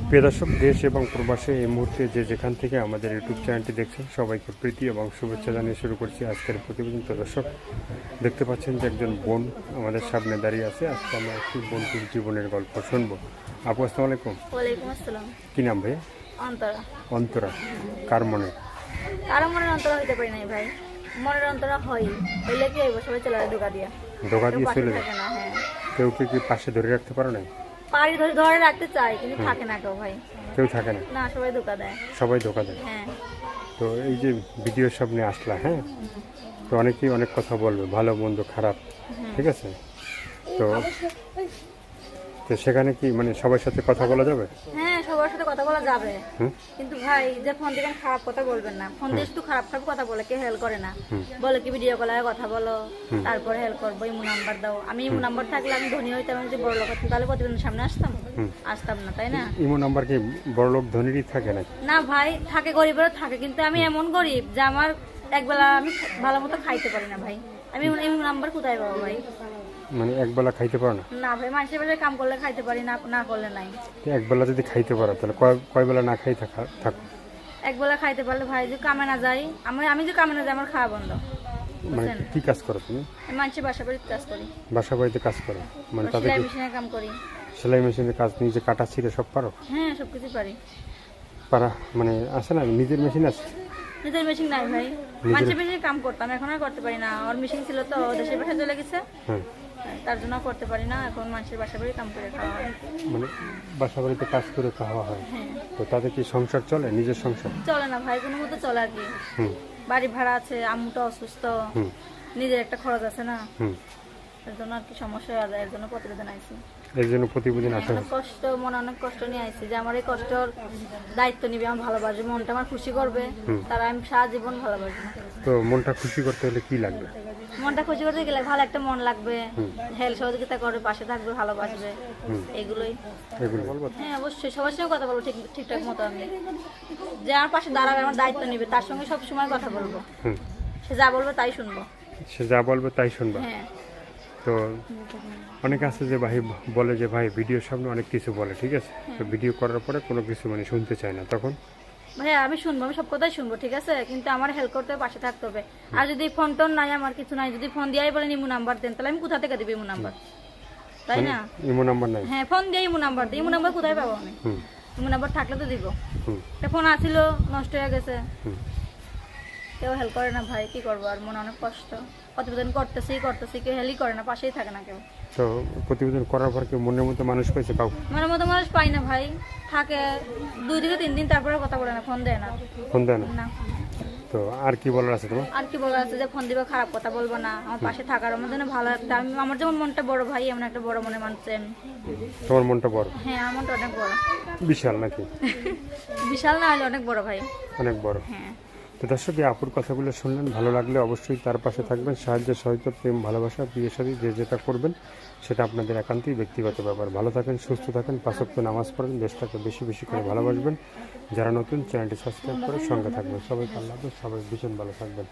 প্রিয় দর্শক, দেশ এবং প্রবাসে এই মুহূর্তে যে যেখান থেকে আমাদের ইউটিউব চ্যানেলটি দেখছেন সবাইকে প্রীতি এবং শুভেচ্ছা জানিয়ে শুরু করছি আজকের প্রতিবেদন। তো দর্শক, দেখতে পাচ্ছেন যে একজন বোন আমাদের সামনে দাঁড়িয়ে আছে। আজকে আমরা একটি বোনটির জীবনের গল্প শুনবো। আপু, আসসালামু আলাইকুম। ওয়ালাইকুম আসসালাম। কি নাম ভাই? অন্তরা। অন্তরা। কার মনে? কারো মনের অন্তরা হইতে পারি নাই ভাই, মনের অন্তরা হয় হইলে কি হইব, সবাই চলে যায় ধোকা দিয়া। ধোকা দিয়ে পাশে চলে যায়? থাকে না। হ্যাঁ, কেউ কি পাশে ধরে রাখতে পারো না? পাড়ি ধরে ধরে রাখতে চাই, কিন্তু থাকে না কেউ ভাই। কেউ থাকে না, না, সবাই ধোকা দেয়। সবাই ধোকা দেয়। হ্যাঁ, তো এই যে ভিডিওর সামনে আসলা, হ্যাঁ, তো অনেকেই অনেক কথা বলবে, ভালো মন্দ খারাপ, ঠিক আছে? তো তো সেখানে কি মানে সবার সাথে কথা বলা যাবে? হ্যাঁ, সবার সাথে কথা বলা যাবে, হুম। কিন্তু ভাই যে ফোন দিবেন খারাপ কথা বলবেন না। ফোন দিয়ে শুধু খারাপ খারাপ কথা বলে কেউ হেল্প করে না। বলে কি ভিডিও কলে কথা বলো, তারপরে হেল্প করবো, ইমো নাম্বার দাও। আমি ইমো নাম্বার থাকলে আমি ধনী হইতাম, আমি যদি বড় লোক হতাম তাহলে প্রতিদিনের সামনে আসতাম না, তাই না? ইমো নাম্বার কি বড়লোক ধনীরই থাকে নাকি? না ভাই, থাকে, গরিবেরও থাকে, কিন্তু আমি এমন গরিব যে আমার একবেলা আমি ভালো মতো খাইতে পারি না ভাই। আমি এই নাম্বার কোথায় পাবো ভাই? মানে একবেলা খাইতে পারো না? না ভাই, মানুষের বেলায় কাম করলে খাইতে পারি, না না করলে নাই। তো একবেলা যদি খাইতে পারো তাহলে কয় বেলা না খাই থাকো? একবেলা খাইতে পারলে ভাই, যদি কামে না যাই, আমি যদি কামে না যাই আমার খাওয়া বন্ধ। মানে কি কাজ করো তুমি? আমি মানুষের বাসা বাড়িতে কাজ করি, বাসা বাড়িতে কাজ করো? মানে তাদের সেলাই মেশিনে কাম করি। সেলাই মেশিনের কাজ নিজে কাটা ছিঁড়ে সব পারো? হ্যাঁ, সবকিছু পারি। পারা মানে আছে না, নিজের মেশিন আছে? নিজের মেশিন নাই ভাই, মানুষের মেশিনে কাম করতাম, এখন আর করতে পারি না। ওর মেশিন ছিল তো, দেশের বাসা চলে গেছে, হ্যাঁ। তার জন্য করতে পারি না। এখন মানুষের বাসা বাড়ি কাম করে খাওয়া হয়। মানে বাসা বাড়িতে কাজ করে খাওয়া হয়। হ্যাঁ, তো তাদের কি সংসার চলে? নিজের সংসার চলে না ভাই, কোনো মতো চলে আর কি। হুম বাড়ি ভাড়া আছে, আম্মুটা অসুস্থ, হুম নিজের একটা খরচ আছে না, হুম এর জন্য আর কি সমস্যা হয়ে যায়। এর জন্য প্রতিবেদন আইছি। এর জন্য প্রতিদিন আসা অনেক কষ্ট, মনে অনেক কষ্ট নিয়ে আইছি যে আমার এই কষ্টর দায়িত্ব নিবে, আমার ভালোবাসবে, মনটা আমার খুশি করবে, তারা আমি সারা জীবন ভালোবাসবো। তো মনটা খুশি করতে হলে কি লাগবে? মনটা খুশি করতে গেলে ভালো একটা মন লাগবে, হেল্প সহযোগিতা করবে, পাশে থাকবে, ভালোবাসবে, এগুলোই। এগুলো বলবো। হ্যাঁ, অবশ্যই সবার সঙ্গে কথা বলবো ঠিকঠাক মতো। আমি যে আমার পাশে দাঁড়াবে, আমার দায়িত্ব নিবে, তার সঙ্গে সব সময় কথা বলবো। হুম সে যা বলবে তাই শুনবো। সে যা বলবে তাই শুনবা? হ্যাঁ। তো অনেকে আছে যে ভাই বলে যে ভাই ভিডিওর সামনে অনেক কিছু বলে, ঠিক আছে, তো ভিডিও করার পরে কোনো কিছু মানে শুনতে চায় না, তখন? ভাইয়া আমি শুনবো, আমি সব কথাই শুনবো, ঠিক আছে, কিন্তু আমার হেল্প করতে হবে, পাশে থাকতে হবে। আর যদি ফোন টোন নাই, আমার কিছু নাই, যদি ফোন দিয়েই বলেন ইমো নাম্বার দেন, তাহলে আমি কোথা থেকে দিবি ইমো নাম্বার, তাই না? ইমো নাম্বার নাই? হ্যাঁ, ফোন দিয়ে ইমো নাম্বার দিই, ইমো নাম্বার কোথায় পাবো আমি? হুম ইমো নাম্বার থাকলে তো দিব। হুম একটা ফোন আসিল, নষ্ট হয়ে গেছে, হুম কেউ হেল্প করে না ভাই, কি করবো আর, মনে অনেক কষ্ট। প্রতিবেদন করতেছি, কেউ হেল্পই করে না, পাশেই থাকে না কেউ। তো প্রতিবেদন করার পর কি মনের মতো মানুষ পেয়েছে কাউ? মনের মতো মানুষ পাই না ভাই, থাকে 2 থেকে 3 দিন, তারপরে কথা বলে না, ফোন দেয় না। ফোন দেয় না? না। তো আর কি বলার আছে তোমার? আর কি বলার আছে, যে ফোন দিবে, খারাপ কথা বলবো না, আমার পাশে থাকার, আমার জন্য ভালো একটা, আমার যেমন মনটা বড় ভাই, এমন একটা বড় মনে মানছেন। তোমার মনটা বড়? হ্যাঁ, আমার মনটা অনেক বড়। বিশাল নাকি? বিশাল না হলে অনেক বড় ভাই। অনেক বড়। হ্যাঁ। তো দর্শক, এই আপুর কথাগুলো শুনলেন, ভালো লাগলে অবশ্যই তার পাশে থাকবেন। সাহায্য, সহায়তা, প্রেম, ভালোবাসা, বিয়ে শাদী যে যেটা করবেন সেটা আপনাদের একান্তই ব্যক্তিগত ব্যাপার। ভালো থাকেন, সুস্থ থাকেন, 5 ওয়াক্ত নামাজ পড়েন, দেশটাকে বেশি বেশি করে ভালোবাসবেন। যারা নতুন, চ্যানেলটি সাবস্ক্রাইব করে সঙ্গে থাকবেন। সবাইকে আল্লাহ হাফেজ, সবাই ভীষণ ভালো থাকবেন।